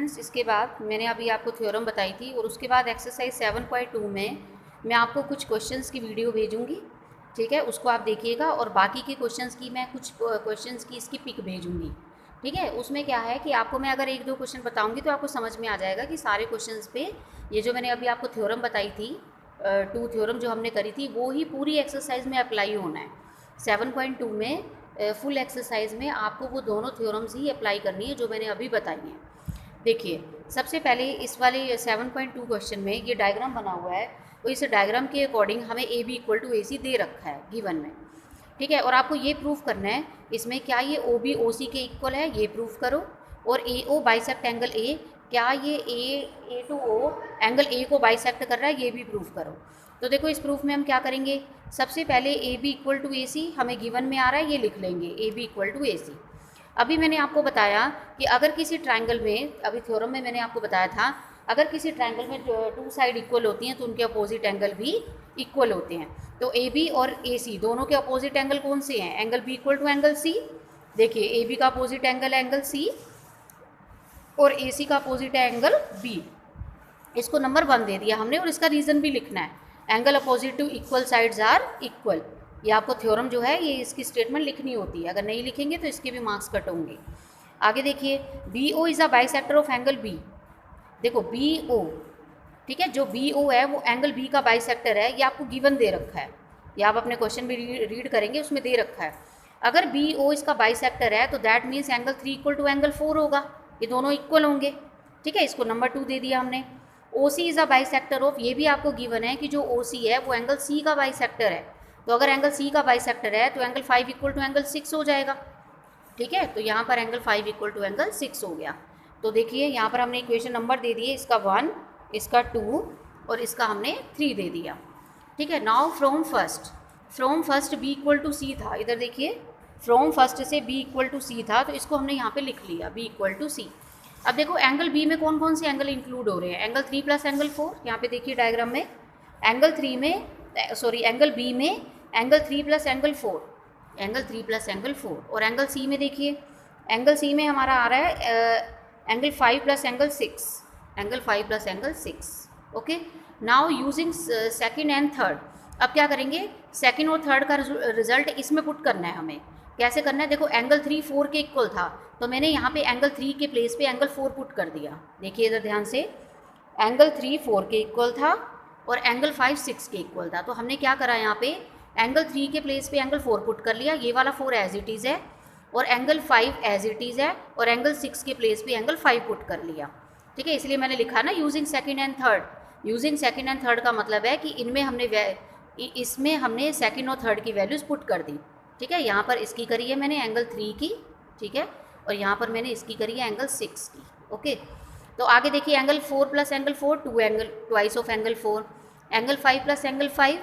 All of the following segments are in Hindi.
स्टूडेंट्स, इसके बाद मैंने अभी आपको थ्योरम बताई थी और उसके बाद एक्सरसाइज 7.2 में मैं आपको कुछ क्वेश्चंस की वीडियो भेजूंगी, ठीक है। उसको आप देखिएगा और बाकी के क्वेश्चंस की मैं कुछ क्वेश्चंस की इसकी पिक भेजूंगी, ठीक है। उसमें क्या है कि आपको मैं अगर एक दो क्वेश्चन बताऊंगी तो आपको समझ में आ जाएगा कि सारे क्वेश्चंस पे ये जो मैंने अभी आपको थ्योरम बताई थी, 2 थ्योरम जो हमने करी थी, वो ही पूरी एक्सरसाइज में अप्लाई होना है। 7.2 में फुल एक्सरसाइज में आपको वो दोनों थ्योरम्स ही अप्लाई करनी है जो मैंने अभी बताई हैं। देखिए, सबसे पहले इस वाले 7.2 क्वेश्चन में ये डायग्राम बना हुआ है, तो इस डायग्राम के अकॉर्डिंग हमें ए बी इक्वल टू ए सी दे रखा है गिवन में, ठीक है। और आपको ये प्रूफ करना है इसमें क्या ये ओ बी ओ सी के इक्वल है, ये प्रूफ करो। और ए ओ बाइसेक्ट एंगल ए, क्या ये ए टू ओ एंगल ए को बाइसेक्ट कर रहा है, ये भी प्रूफ करो। तो देखो, इस प्रूफ में हम क्या करेंगे, सबसे पहले ए B equal to A C हमें गिवन में आ रहा है, ये लिख लेंगे ए बी इक्वल टू ए सी। अभी मैंने आपको बताया कि अगर किसी ट्रायंगल में, अभी थ्योरम में मैंने आपको बताया था, अगर किसी ट्रायंगल में 2 साइड इक्वल होती हैं तो उनके अपोजिट एंगल भी इक्वल होते हैं। तो ए बी और ए सी दोनों के अपोजिट एंगल कौन से हैं, angle B equal to angle C. देखिए, ए बी का अपोजिट एंगल है एंगल सी और ए सी का अपोजिट है एंगल बी। इसको नंबर 1 दे दिया हमने और इसका रीज़न भी लिखना है, angle opposite to equal sides are equal. ये आपको थ्योरम जो है ये इसकी स्टेटमेंट लिखनी होती है, अगर नहीं लिखेंगे तो इसके भी मार्क्स कट होंगे। आगे देखिए, B O is a bisector of angle B. देखो बी ओ, ठीक है, जो बी ओ है वो एंगल बी का बाइसेक्टर है, ये आपको गिवन दे रखा है, ये आप अपने क्वेश्चन भी रीड करेंगे, उसमें दे रखा है। अगर बी ओ इसका बाइसेक्टर है तो that means angle 3 equal to angle 4 होगा, ये दोनों इक्वल होंगे, ठीक है। इसको नंबर 2 दे दिया हमने। ओ सी इज़ अ बाइसेक्टर ऑफ, ये भी आपको गिवन है कि जो ओ सी है वो एंगल सी का बाइसेक्टर है, तो अगर एंगल सी का बाइसेक्टर है तो एंगल 5 इक्वल टू एंगल 6 हो जाएगा, ठीक है। तो यहाँ पर एंगल 5 इक्वल टू एंगल 6 हो गया। तो देखिए, यहाँ पर हमने इक्वेशन नंबर दे दिए, इसका 1, इसका 2 और इसका हमने 3 दे दिया, ठीक है। Now from first B equal to C था, इधर देखिए, फ्रॉम फर्स्ट से बी इक्वल टू सी था, तो इसको हमने यहाँ पे लिख लिया बी इक्वल टू सी। अब देखो, एंगल बी में कौन कौन से एंगल इंक्लूड हो रहे हैं, एंगल 3 प्लस एंगल 4, यहाँ पे देखिए डायग्राम में, एंगल बी में angle 3 plus angle 4, angle 3 plus angle 4। और एंगल सी में देखिए, एंगल सी में हमारा आ रहा है angle 5 plus angle 6, angle 5 plus angle 6, okay. Now using second and third, अब क्या करेंगे, सेकंड और थर्ड का रिजल्ट इसमें पुट करना है हमें। कैसे करना है, देखो एंगल 3 4 के इक्वल था, तो मैंने यहाँ पे एंगल 3 के प्लेस पे एंगल 4 पुट कर दिया। देखिए इधर ध्यान से, एंगल 3 4 के इक्वल था और एंगल 5 6 के इक्वल था, तो हमने क्या करा, यहाँ पे एंगल 3 के प्लेस पे एंगल 4 पुट कर लिया, ये वाला 4 एज इट इज़ है, और एंगल 5 एज इट इज़ है, और एंगल 6 के प्लेस पे एंगल 5 पुट कर लिया, ठीक है। इसलिए मैंने लिखा ना using second and third. Using second and third का मतलब है कि इसमें हमने सेकंड और थर्ड की वैल्यूज़ पुट कर दी, ठीक है। यहाँ पर इसकी करी है मैंने एंगल 3 की, ठीक है, और यहाँ पर मैंने इसकी करी है एंगल 6 की, ओके। तो आगे देखिए, angle 4 plus angle 4 twice of angle 4, angle 5 plus angle 5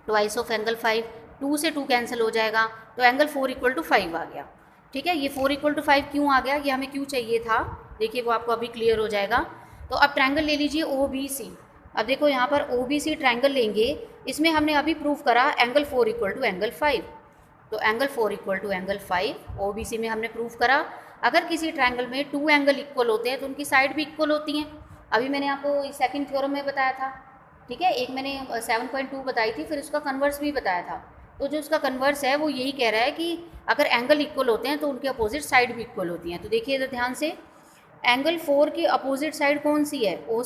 twice of angle 5, 2 से 2 कैंसिल हो जाएगा, तो एंगल 4 इक्वल टू 5 आ गया, ठीक है। ये 4 इक्वल टू 5 क्यों आ गया, ये हमें क्यों चाहिए था, देखिए वो आपको अभी क्लियर हो जाएगा। तो अब ट्रायंगल ले लीजिए ओ बी सी। अब देखो यहाँ पर ओ बी सी ट्रायंगल लेंगे, इसमें हमने अभी प्रूव करा एंगल 4 इक्वल टू एंगल 5, तो angle 4 equal to angle 5 O B C में हमने प्रूव करा। अगर किसी ट्रायंगल में 2 एंगल इक्वल होते हैं तो उनकी साइड भी इक्वल होती हैं, अभी मैंने आपको सेकंड थ्योरम में बताया था, ठीक है। एक मैंने 7.2 बताई थी, फिर उसका कन्वर्स भी बताया था। तो जो उसका कन्वर्स है वो यही कह रहा है कि अगर एंगल इक्वल होते हैं तो उनके अपोजिट साइड भी इक्वल होती हैं। तो देखिए इधर ध्यान से, एंगल 4 की अपोजिट साइड कौन सी है, ओ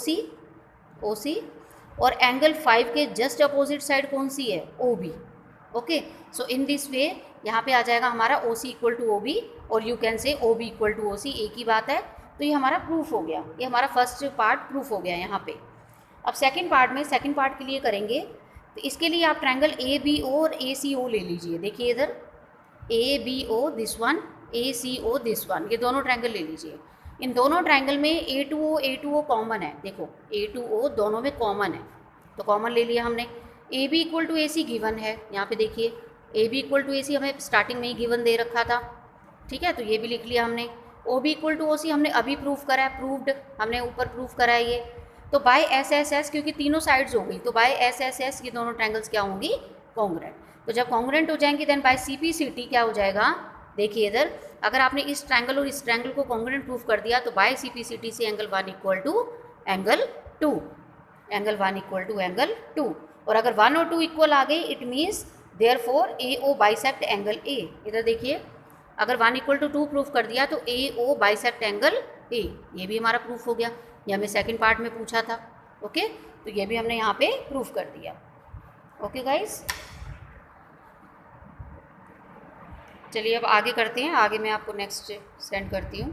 सी, और एंगल 5 के जस्ट अपोजिट साइड कौन सी है, O B, okay. So in this way यहाँ पे आ जाएगा हमारा O C equal to O B, और you can say O B equal to O C, एक ही बात है। तो ये हमारा प्रूफ हो गया, ये हमारा फर्स्ट पार्ट प्रूफ हो गया यहाँ पे। अब सेकंड पार्ट के लिए करेंगे, तो इसके लिए आप ट्रायंगल ए बी ओ और ए सी ओ ले लीजिए। देखिए इधर A B O this one, A C O this one, ये दोनों ट्रायंगल ले लीजिए। इन दोनों ट्रायंगल में ए टू ओ कॉमन है, देखो ए टू ओ दोनों में कॉमन है, तो कॉमन ले लिया हमने। A B equal to A C given है, यहाँ पे देखिए A B equal to A C हमें स्टार्टिंग में ही गिवन दे रखा था, ठीक है, तो ये भी लिख लिया हमने। O B equal to O C हमने अभी प्रूफ करा है, प्रूव्ड हमने ऊपर प्रूफ करा है ये। तो बाय एस एस एस, क्योंकि तीनों साइड्स हो गई, तो बाय एस एस एस ये दोनों ट्रायंगल्स क्या होंगी, कॉन्ग्रुएंट। तो जब कॉन्ग्रुएंट हो जाएंगी then by C P C T क्या हो जाएगा, देखिए इधर, अगर आपने इस ट्रायंगल और इस ट्रायंगल को कॉन्ग्रुएंट प्रूफ कर दिया तो बाय CPCT से angle 1 equal to angle 2, angle 1 equal to angle 2। और अगर 1 और 2 इक्वल आ गई, it means therefore AO bisect angle A। इधर देखिए, अगर 1 इक्वल टू 2 प्रूफ कर दिया तो AO बाइसेक्ट एंगल A, ये भी हमारा प्रूफ हो गया। ये हमें सेकंड पार्ट में पूछा था। ओके, तो ये भी हमने यहाँ पे प्रूफ कर दिया। ओके गाइस, चलिए अब आगे करते हैं। आगे मैं आपको नेक्स्ट सेंड करती हूँ।